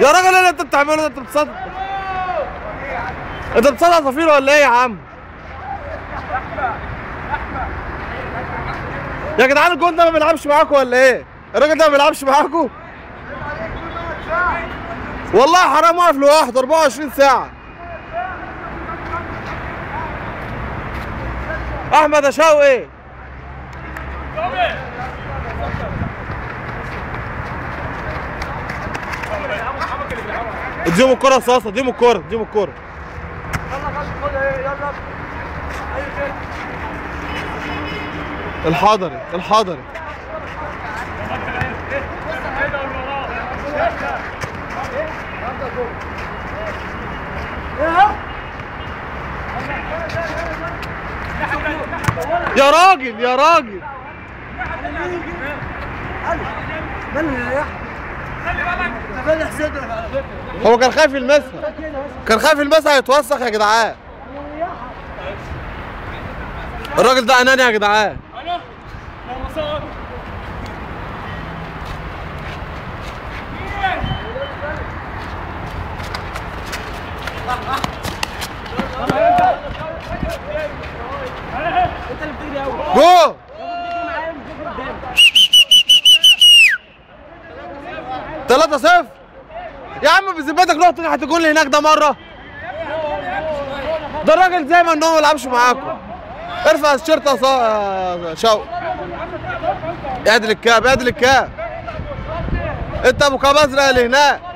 يا راجل ايه اللي انت بتعمله ده؟ انت بتصدق عصافير ولا ايه يا عم؟ يا جدعان الجون ده ما بيلعبش معاكم ولا ايه؟ الراجل ده ما بيلعبش معاكم؟ والله حرام واقف لوحده 24 ساعة. احمد يا شوقي اديهم الكرة يا صاصة، اديهم الكرة. يلا خدها ايه يلا. الحضري يا راجل هو كان خايف يلمسها، هيتوسخ يا جدعان. الراجل ده اناني يا جدعان. جو 3-0 يا عم بذمتك. رحت ناحية الجول اللي هناك ده مرة. ده الراجل زي ما ان هو ما يلعبش معاكم. ارفع الشيرت يا شوقي. اعدل الكاب. انت ابو كاب ازرق اللي هناك.